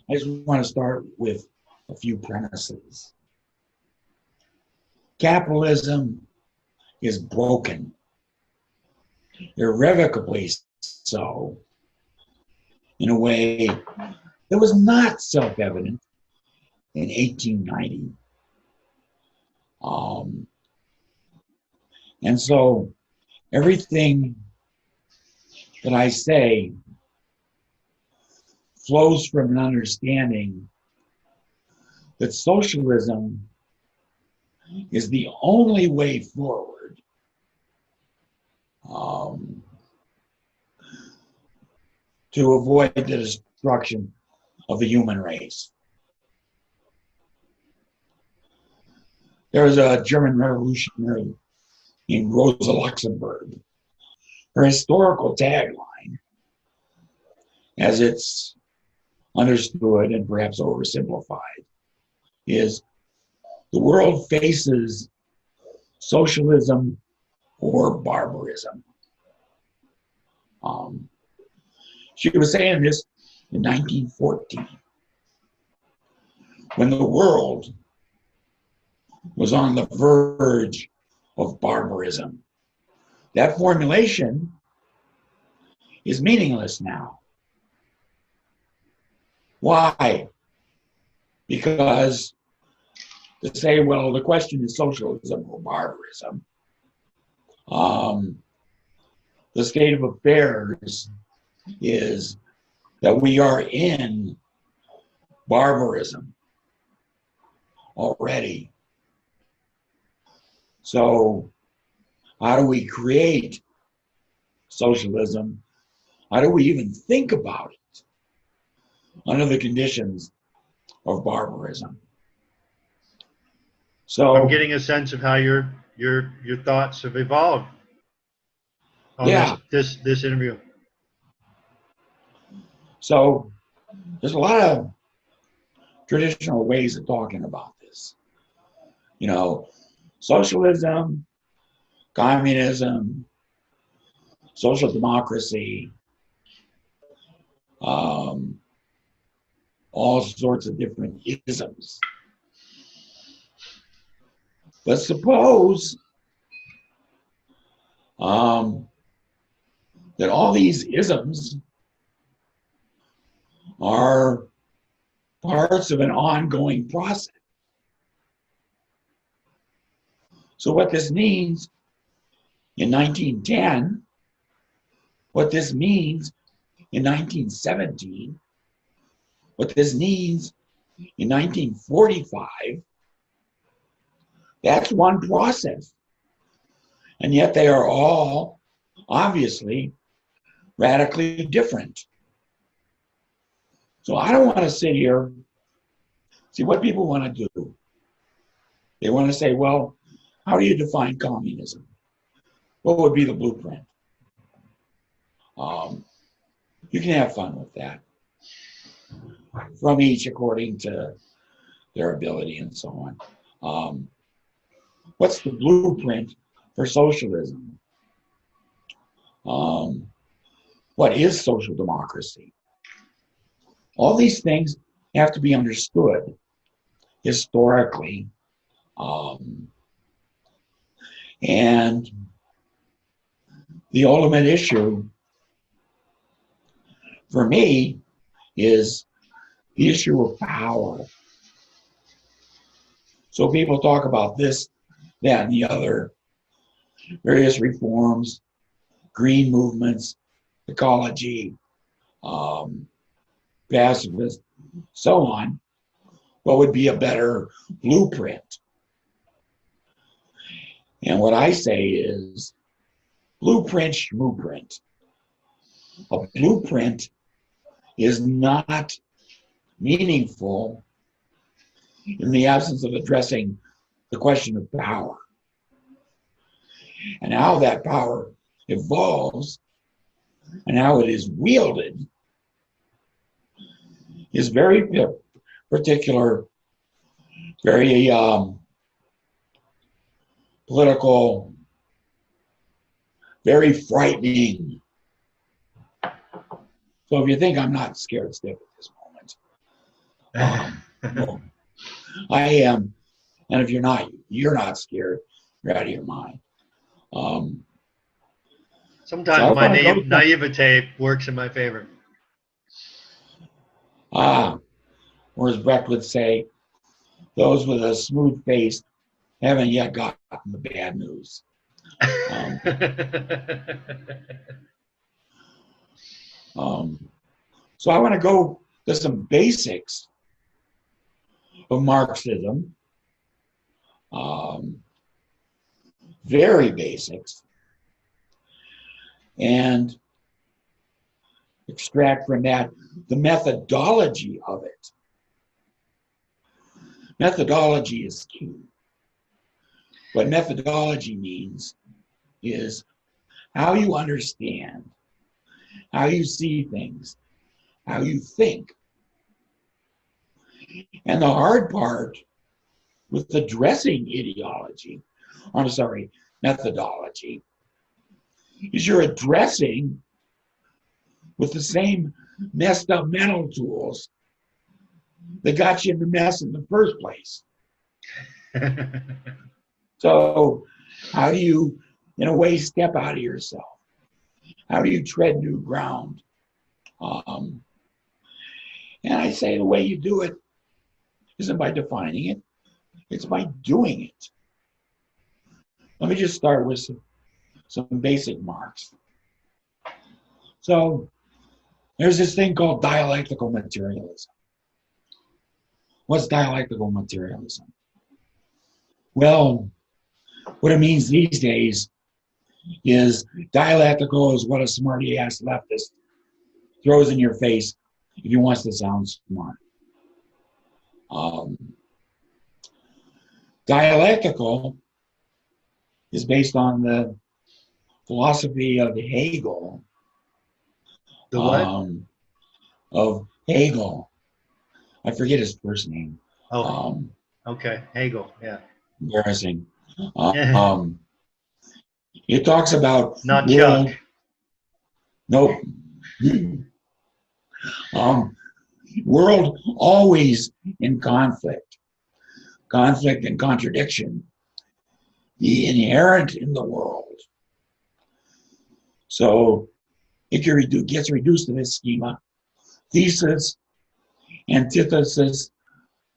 I just want to start with a few premises. Capitalism is broken, irrevocably so, in a way that was not self-evident in 1890. And so everything that I say flows from an understanding that socialism is the only way forward to avoid the destruction of the human race. There was a German revolutionary named Rosa Luxemburg. Her historical tagline, as it's understood and perhaps oversimplified, is the world faces socialism or barbarism. She was saying this in 1914, when the world was on the verge of barbarism. That formulation is meaningless now. Why? Because to say, well, the question is socialism or barbarism, the state of affairs is that we are in barbarism already. So how do we create socialism? How do we even think about it under the conditions of barbarism? So I'm getting a sense of how your thoughts have evolved on this interview. So there's a lot of traditional ways of talking about this. You know, socialism, communism, social democracy, all sorts of different isms. But suppose that all these isms are parts of an ongoing process. So what this means in 1910, what this means in 1917, what this means in 1945, that's one process. And yet they are all obviously radically different. So I don't want to sit here, see what people want to do. They want to say, well, how do you define communism? What would be the blueprint? You can have fun with that. From each according to their ability and so on. What's the blueprint for socialism? What is social democracy? All these things have to be understood historically. And the ultimate issue for me is the issue of power. So people talk about this, that, and the other, various reforms, green movements, ecology, pacifist, so on. What would be a better blueprint? And what I say is blueprint, schmooprint. A blueprint is not meaningful in the absence of addressing the question of power and how that power evolves and how it is wielded is very particular, very political, very frightening. So if you think I'm not scared stiff at this moment, Well, I am, and if you're not scared. You're out of your mind. So I Sometimes my want to go to naivete works in my favor. or as Brecht would say, those with a smooth face haven't yet gotten the bad news. So I want to go to some basics of Marxism, very basics, and extract from that the methodology of it. Methodology is key. What methodology means is how you understand, how you see things, how you think. And the hard part with addressing methodology, is you're addressing with the same messed up mental tools that got you in the mess in the first place. So how do you, in a way, step out of yourself? How do you tread new ground? And I say the way you do it isn't by defining it, it's by doing it. Let me just start with some basic Marx. So there's this thing called dialectical materialism. What's dialectical materialism? Well, what it means these days is dialectical is what a smarty ass leftist throws in your face if he wants to sound smart. Dialectical is based on the philosophy of Hegel. The what? Of Hegel. I forget his first name. Okay, Hegel, yeah. Embarrassing. It talks about not world. Chuck. Nope. World always in conflict and contradiction, the inherent in the world. So it gets reduced to this schema: thesis, antithesis,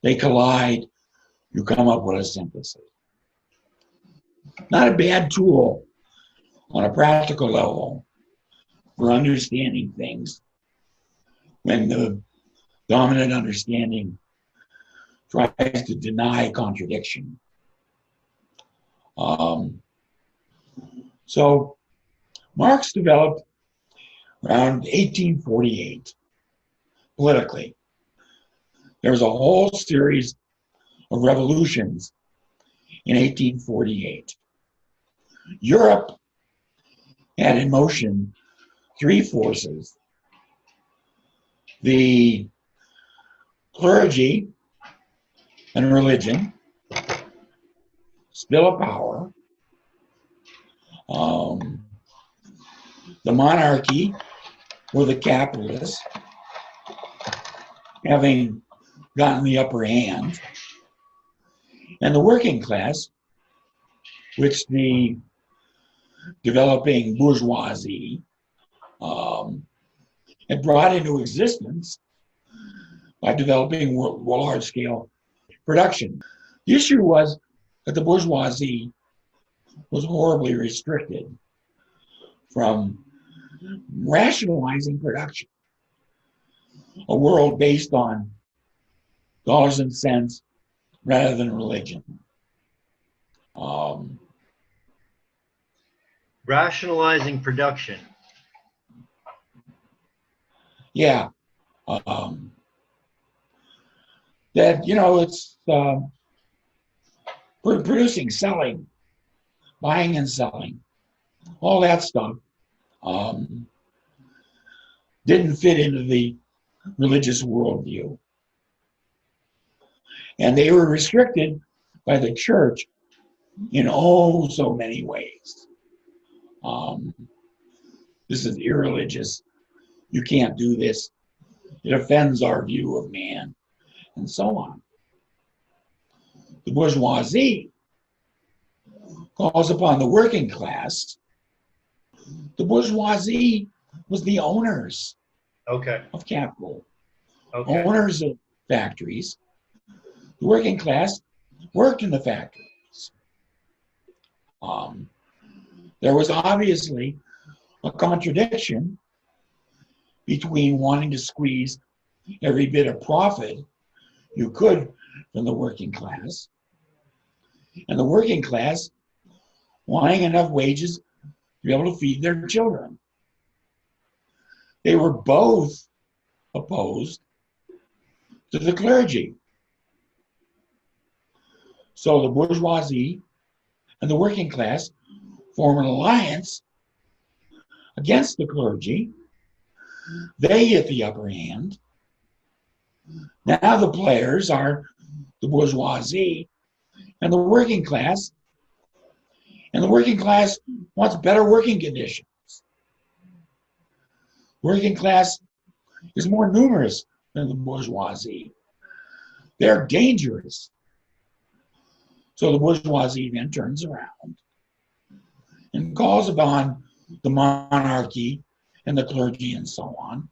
they collide, you come up with a synthesis. Not a bad tool on a practical level for understanding things when the dominant understanding tries to deny contradiction. So Marx developed around 1848 politically. There was a whole series of revolutions in 1848. Europe had in motion three forces: the clergy and religion, spill of power, the monarchy or the capitalists having gotten the upper hand, and the working class, which the developing bourgeoisie had brought into existence by developing large-scale production. The issue was that the bourgeoisie was horribly restricted from rationalizing production. A world based on dollars and cents rather than religion. Rationalizing production. Yeah. That, it's producing, selling, buying and selling, all that stuff didn't fit into the religious worldview. And they were restricted by the church in so many ways. This is irreligious. You can't do this. It offends our view of man and so on. The bourgeoisie calls upon the working class. The bourgeoisie was the owners Okay. of capital, Okay. owners of factories. The working class worked in the factories. There was obviously a contradiction between wanting to squeeze every bit of profit you could from the working class and the working class wanting enough wages to be able to feed their children. They were both opposed to the clergy. So the bourgeoisie and the working class form an alliance against the clergy. They get the upper hand. Now the players are the bourgeoisie and the working class. And the working class wants better working conditions. Working class is more numerous than the bourgeoisie. They're dangerous. So the bourgeoisie then turns around and calls upon the monarchy and the clergy and so on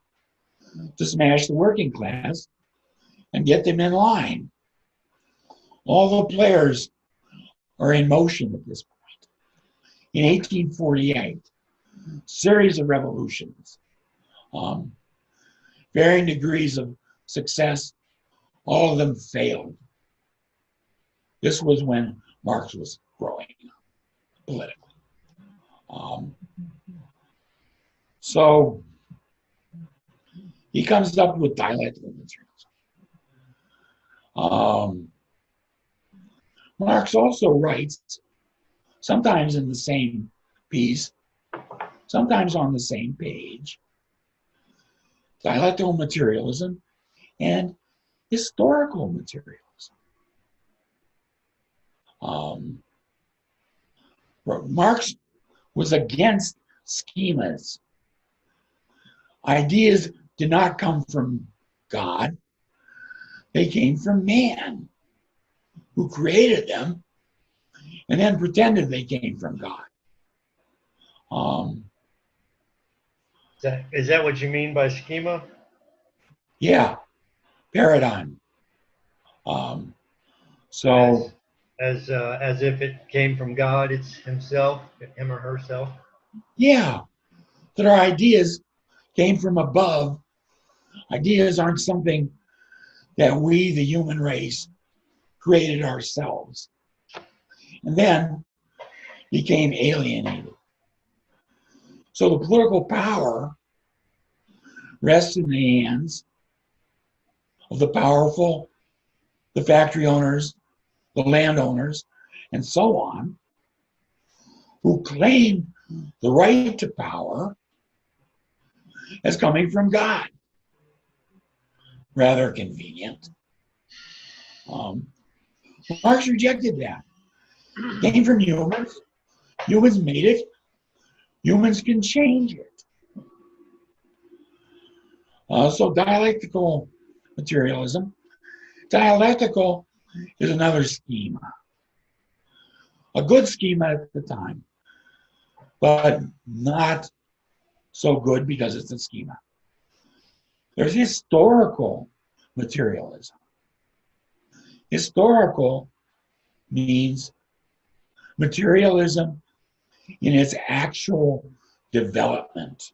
to smash the working class and get them in line. All the players are in motion at this point. In 1848, series of revolutions, varying degrees of success, all of them failed. This was when Marx was growing politically. So he comes up with dialectical materialism. Marx also writes, sometimes in the same piece, sometimes on the same page, dialectical materialism and historical materialism. Marx was against schemas. Ideas did not come from God. They came from man, who created them and then pretended they came from God. Is that what you mean by schema? Yeah, paradigm. So as if it came from God, it's himself, him or herself. yeah, that our ideas came from above. Ideas aren't something that we, the human race, created ourselves and then became alienated. So the political power rests in the hands of the powerful, the factory owners, the landowners, and so on, who claim the right to power as coming from God. Rather convenient. Marx rejected that. It came from humans. Humans made it. Humans can change it. So dialectical materialism. Dialectical is another schema. A good schema at the time, but not so good because it's a schema. There's historical materialism. Historical means materialism in its actual development,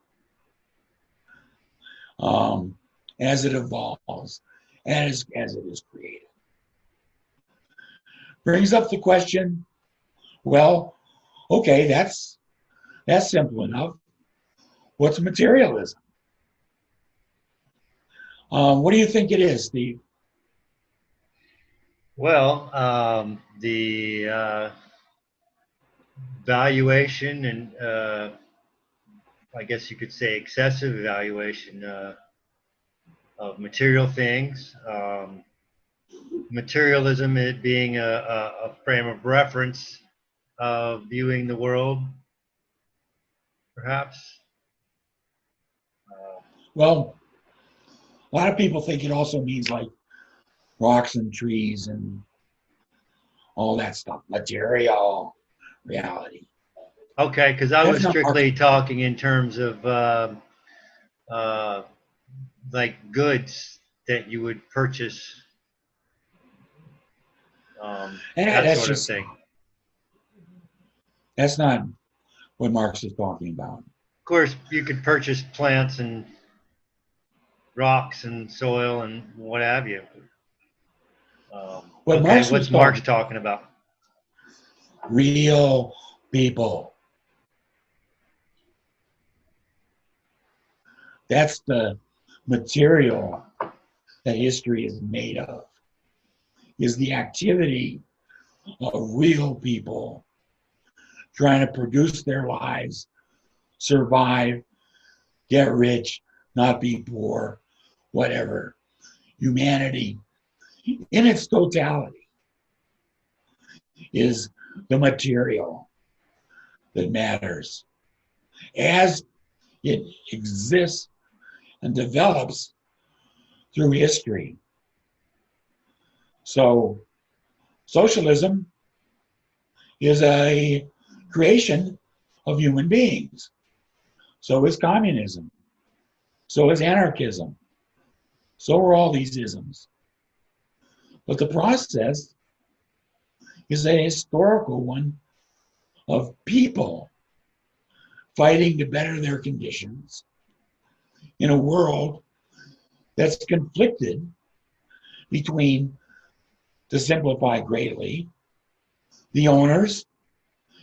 as it evolves, as it is created. Brings up the question, well, okay, that's simple enough. What's materialism? What do you think it is, Steve? Well, the valuation and I guess you could say excessive valuation of material things. Materialism, it being a frame of reference of viewing the world, perhaps. Well, a lot of people think it also means like rocks and trees and all that stuff, material reality. Okay, because I That's was not strictly Marxism. talking in terms of uh, like goods that you would purchase, And that that's sort of just, thing. that's not what Marx is talking about. Of course, you could purchase plants and rocks and soil and what have you. What Okay, Marx was what's Marx talking, talking about? real people. That's the material that history is made of, is the activity of real people trying to produce their lives, survive, get rich, not be poor, whatever. Humanity in its totality is the material that matters as it exists and develops through history. So, socialism is a creation of human beings. So is communism. So is anarchism. So are all these isms. But the process is a historical one of people fighting to better their conditions in a world that's conflicted between, to simplify greatly, the owners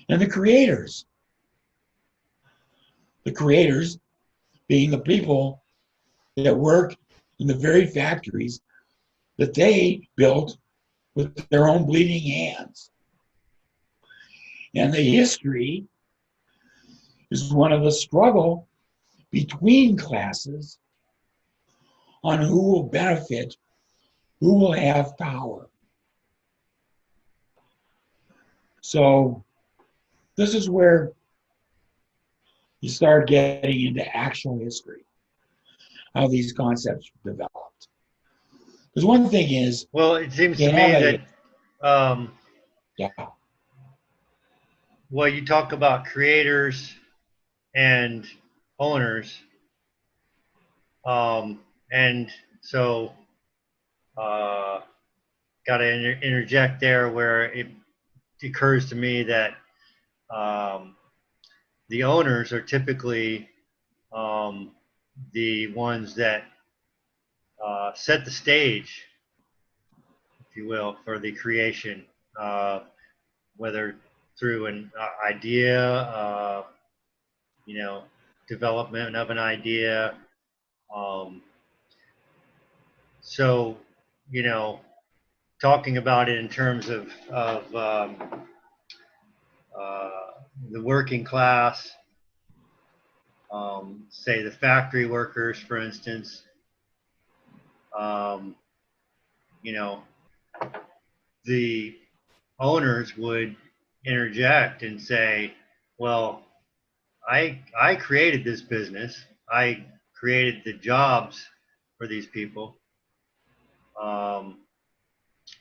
and the creators. The creators being the people that work in the very factories that they built with their own bleeding hands. And the history is one of the struggle between classes on who will benefit, who will have power. So this is where you start getting into actual history, how these concepts developed. Because one thing is, Well, it seems you to have me a, that, um, yeah, well, you talk about creators and owners, and so uh, got to interject there where it occurs to me that um, the owners are typically um, the ones that set the stage, if you will, for the creation, uh, whether through an idea, you know, development of an idea. Um, so, you know, talking about it in terms of uh, the working class, say the factory workers, for instance, um, you know, the owners would interject and say, well, I created this business. I created the jobs for these people. Um,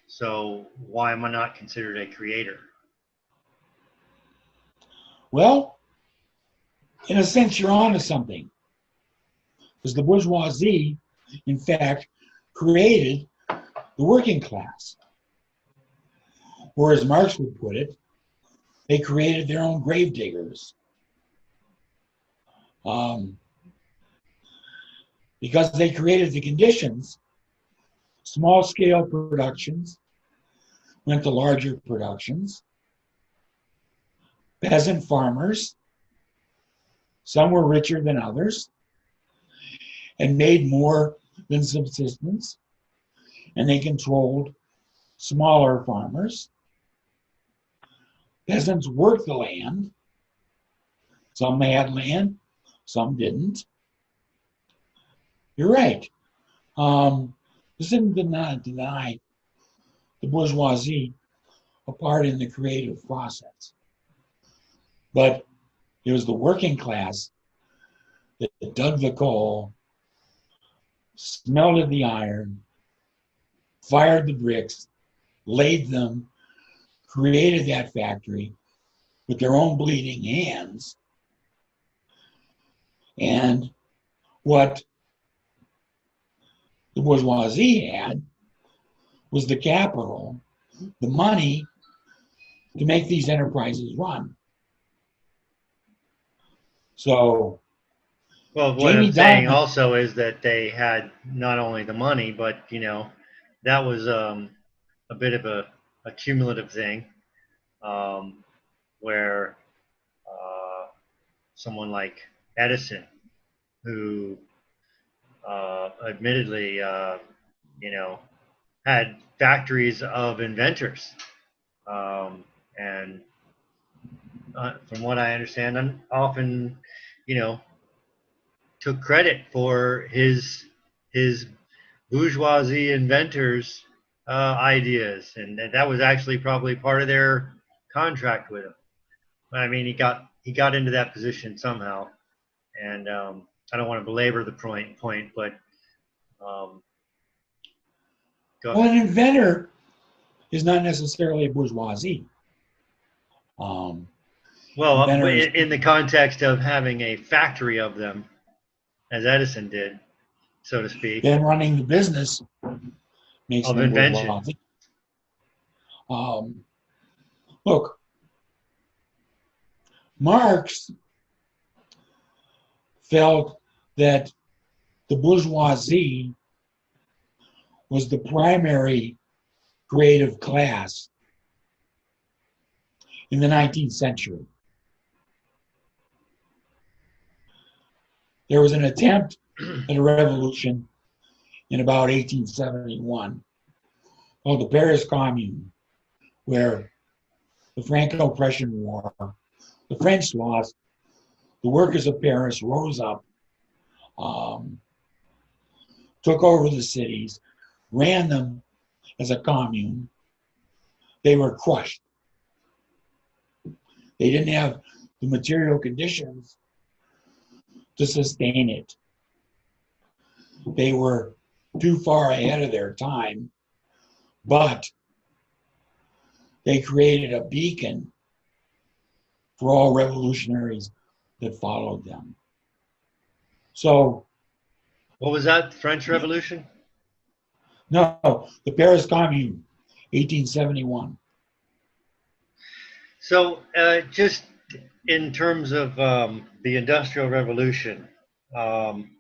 so why am I not considered a creator? well, in a sense, you're onto something. Because the bourgeoisie, in fact, created the working class. Or as Marx would put it, they created their own gravediggers. Um, because they created the conditions, small scale productions went to larger productions. Peasant farmers, some were richer than others and made more than subsistence, and they controlled smaller farmers. Peasants worked the land. Some had land, some didn't. You're right. This didn't deny the bourgeoisie a part in the creative process. But it was the working class that dug the coal, smelted the iron, fired the bricks, laid them, created that factory with their own bleeding hands. And what the bourgeoisie had was the capital, the money to make these enterprises run. So, Well, what Jamie I'm saying Dimon, also is that they had not only the money, but that was a bit of a cumulative thing, where someone like Edison, who admittedly, had factories of inventors, and from what I understand, and often, you know, took credit for his bourgeoisie inventors' ideas, and that was actually probably part of their contract with him. I mean, he got into that position somehow, and I don't want to belabor the point, but go well, ahead. an inventor is not necessarily a bourgeoisie. Um, Well, inventors in the context of having a factory of them, as Edison did, so to speak, then running the business makes of them invention. bourgeoisie. Look, Marx felt that the bourgeoisie was the primary creative class in the 19th century. There was an attempt at a revolution in about 1871 called the Paris Commune, where the Franco-Prussian War, the French lost, the workers of Paris rose up, took over the cities, ran them as a commune. They were crushed. They didn't have the material conditions to sustain it. They were too far ahead of their time, but they created a beacon for all revolutionaries that followed them. So, What was that? French Revolution? no, the Paris Commune, 1871. So, just in terms of the Industrial Revolution, um,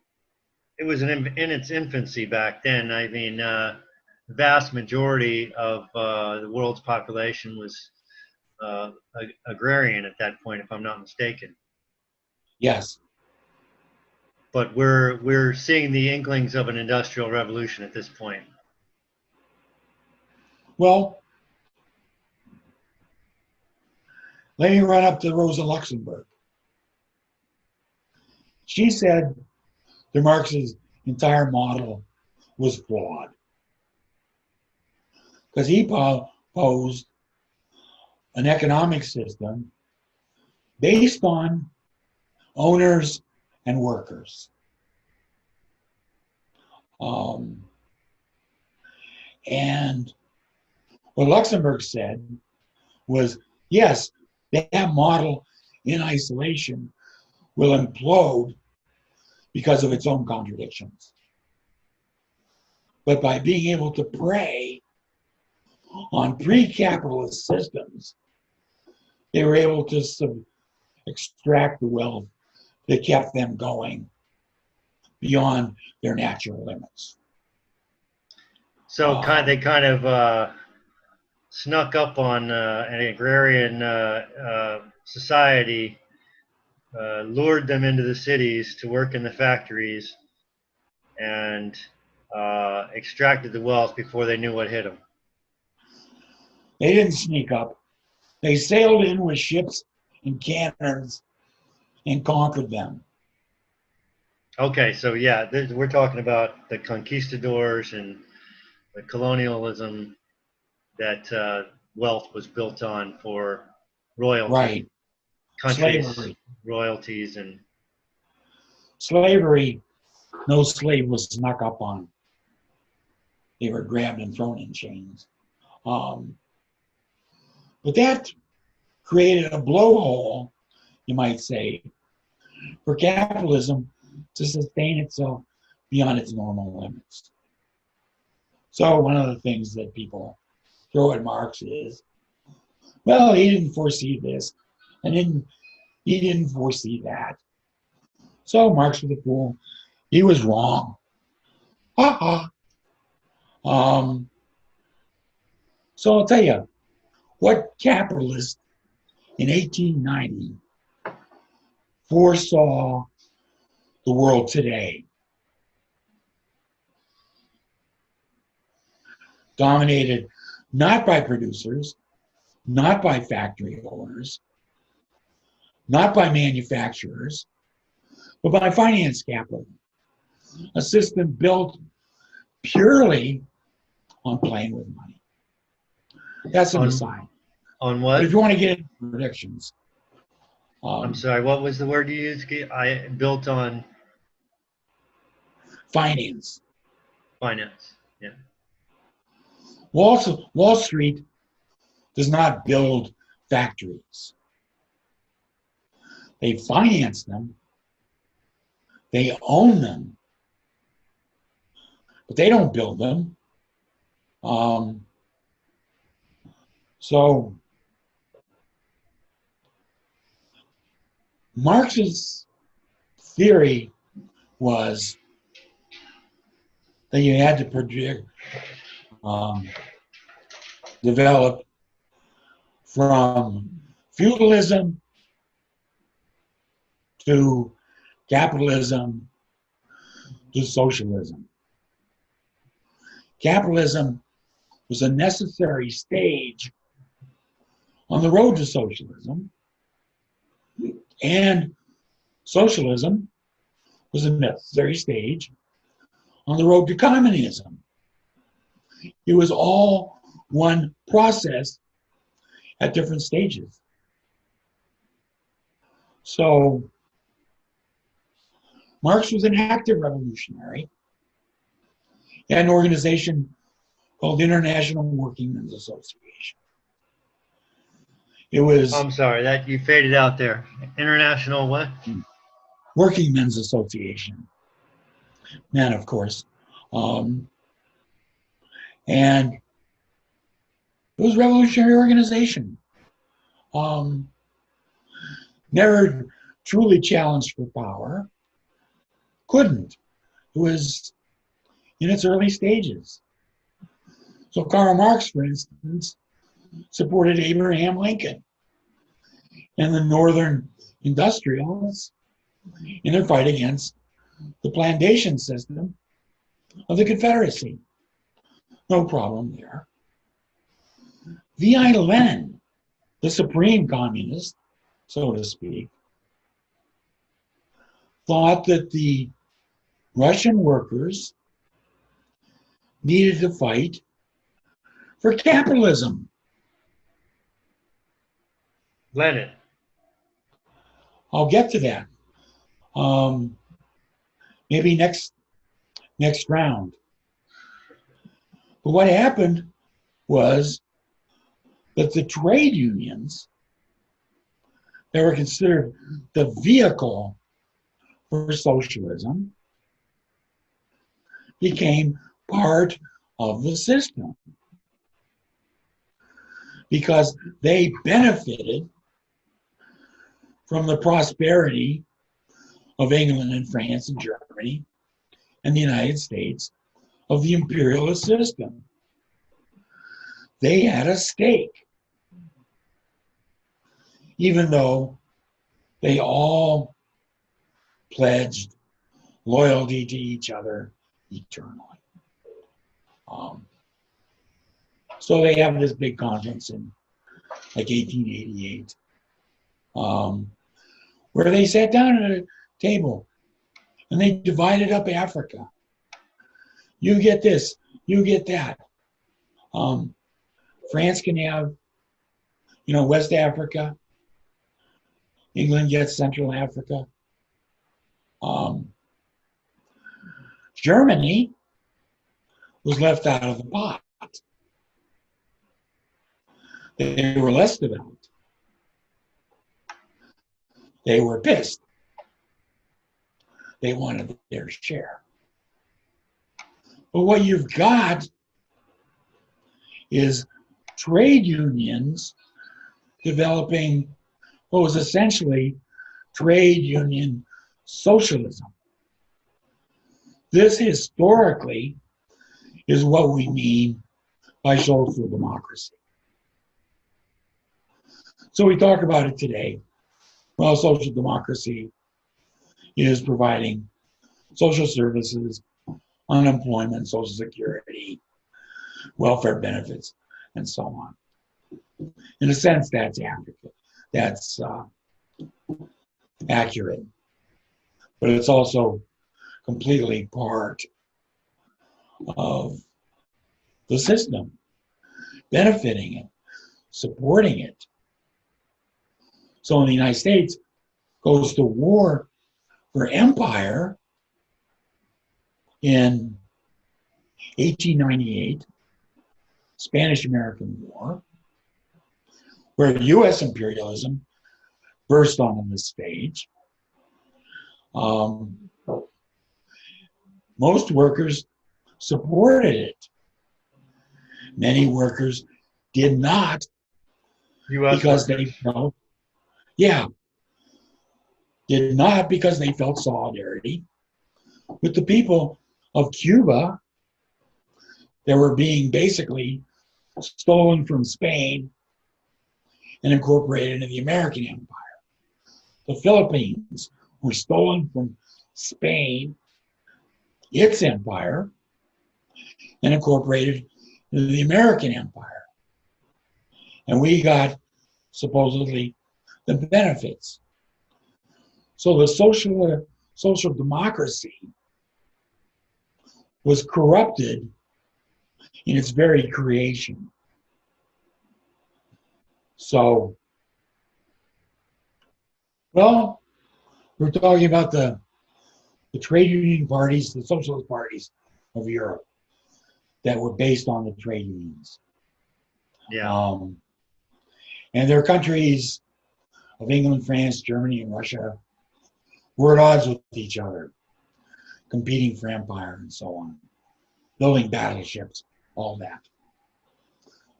it was in its infancy back then. I mean, the vast majority of the world's population was agrarian at that point, if I'm not mistaken. Yes. But we're seeing the inklings of an industrial revolution at this point. Well, let me run up to Rosa Luxemburg. She said that Marx's entire model was flawed because he posed an economic system based on owners and workers. And what Luxemburg said was, yes, that model in isolation will implode because of its own contradictions. But by being able to prey on pre-capitalist systems, they were able to extract the wealth that kept them going beyond their natural limits. So they kind of snuck up on an agrarian society, lured them into the cities to work in the factories, and extracted the wealth before they knew what hit them. They didn't sneak up. They sailed in with ships and cannons and conquered them. Okay, so yeah, we're talking about the conquistadors and the colonialism that wealth was built on for royalty, Right. countries, Slavery. royalties, and Slavery, no slave was snuck up on. they were grabbed and thrown in chains. But that created a blowhole, you might say, for capitalism to sustain itself beyond its normal limits. So one of the things that people throw at Marx is, well, he didn't foresee this, and he didn't foresee that. So Marx was a fool. He was wrong. Ha ha. So I'll tell you, what capitalist in 1890 foresaw the world today? Dominated not by producers, not by factory owners, not by manufacturers, but by finance capital. A system built purely on playing with money. That's an aside. On what? But if you want to get into predictions. I'm sorry, what was the word you used? I built on finance. Finance, yeah. Wall Street does not build factories. They finance them. They own them. But they don't build them. So Marx's theory was that you had to predict, develop from feudalism to capitalism to socialism. Capitalism was a necessary stage on the road to socialism, and socialism was a necessary stage on the road to communism. It was all one process at different stages. So Marx was an active revolutionary. He had an organization called the International Working Men's Association. It was... I'm sorry, that you faded out there. International what? Working Men's Association. Men, of course. And it was a revolutionary organization. Never truly challenged for power. Couldn't. It was in its early stages. So Karl Marx, for instance, supported Abraham Lincoln and the Northern industrialists in their fight against the plantation system of the Confederacy. No problem there. V.I. Lenin, the supreme communist, so to speak, thought that the Russian workers needed to fight for capitalism. Lenin. I'll get to that. Maybe next round. But what happened was that the trade unions that were considered the vehicle for socialism became part of the system because they benefited from the prosperity of England and France and Germany and the United States of the imperialist system. They had a stake, even though they all pledged loyalty to each other eternally. So they have this big conference in like 1888, where they sat down at a table and they divided up Africa. You get this, you get that. France can have, West Africa. England gets Central Africa. Germany was left out of the pot. They were less developed. They were pissed. They wanted their share. But what you've got is trade unions developing what was essentially trade union socialism. This historically is what we mean by social democracy. So we talk about it today. Well, social democracy is providing social services, unemployment, social security, welfare benefits, and so on. In a sense, that's accurate. That's accurate, but it's also completely part of the system, benefiting it, supporting it. So in the United States, goes to war for empire in 1898, Spanish-American War, where U.S. imperialism burst on the stage. Most workers supported it. Many workers did not because they felt, did not because they felt solidarity with the people of Cuba that were being basically stolen from Spain and incorporated into the American Empire. The Philippines were stolen from Spain, its empire, and incorporated into the American Empire. And we got supposedly the benefits. So the social democracy was corrupted in its very creation. So, well, we're talking about the trade union parties, the socialist parties of Europe that were based on the trade unions. Yeah. And their countries of England, France, Germany, and Russia were at odds with each other, competing for empire and so on, building battleships, all that.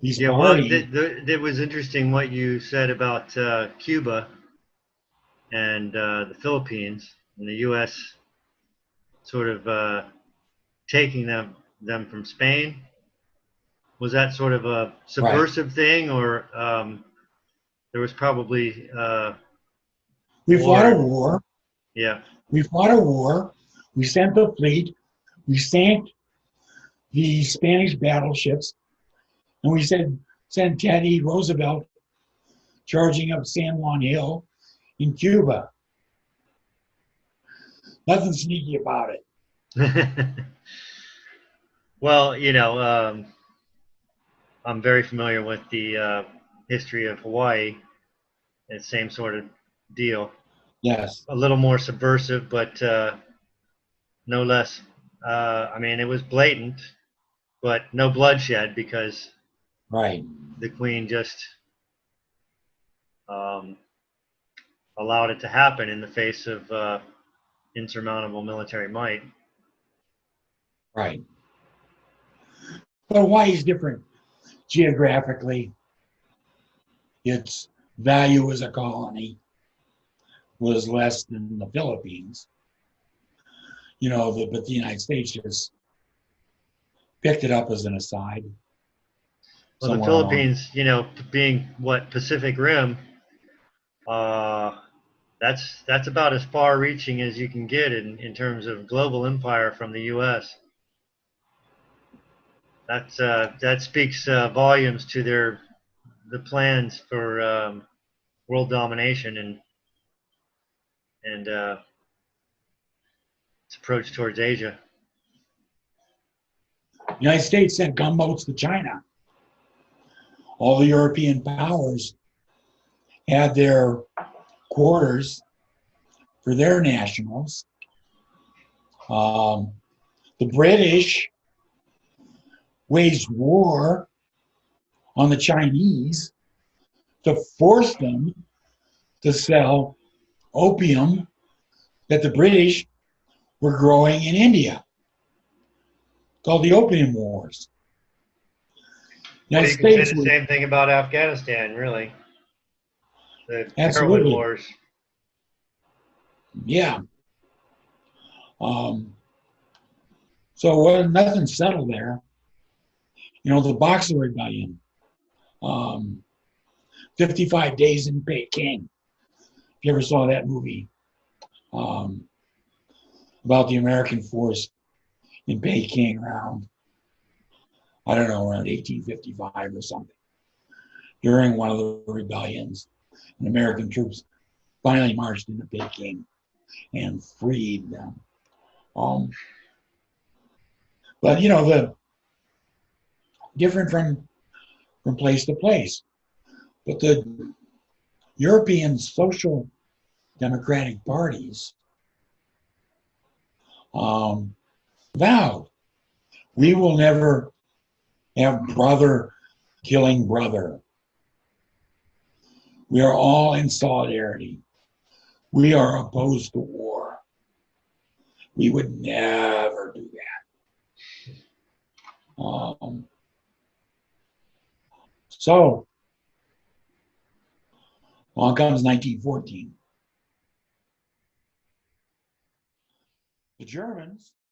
These parties, it was interesting what you said about Cuba and the Philippines and the U.S. sort of taking them from Spain. Was that sort of a subversive thing, or there was probably we fought a war. Yeah. We fought a war. We sent the fleet. We sank the Spanish battleships, and we sent Teddy Roosevelt charging up San Juan Hill in Cuba. Nothing sneaky about it. Well, I'm very familiar with the history of Hawaii. It's the same sort of deal. Yes. A little more subversive, but no less. I mean, it was blatant, but no bloodshed because the Queen just allowed it to happen in the face of insurmountable military might. Right. But Hawaii is different geographically. Its value as a colony was less than the Philippines. But the United States just picked it up as an aside. Well, the Philippines, being Pacific Rim, that's about as far-reaching as you can get in terms of global empire from the U.S. That speaks volumes to the plans for world domination and its approach towards Asia. The United States sent gunboats to China. All the European powers had their quarters for their nationals. The British waged war on the Chinese to force them to sell opium that the British were growing in India, called the Opium Wars. Well, United you can say States the was same thing about Afghanistan, really. The heroin absolutely, wars. yeah. Um, so nothing settled there. You know, the Boxer Rebellion, um, 55 Days in Peking. If you ever saw that movie um, about the American force in Peking around, I don't know, around 1855 or something, during one of the rebellions, and American troops finally marched into Peking and freed them. Um, but you know, the different from place to place. But the European social democratic parties um, vowed we will never have brother killing brother. We are all in solidarity. We are opposed to war. We would never do that. So along comes 1914. The Germans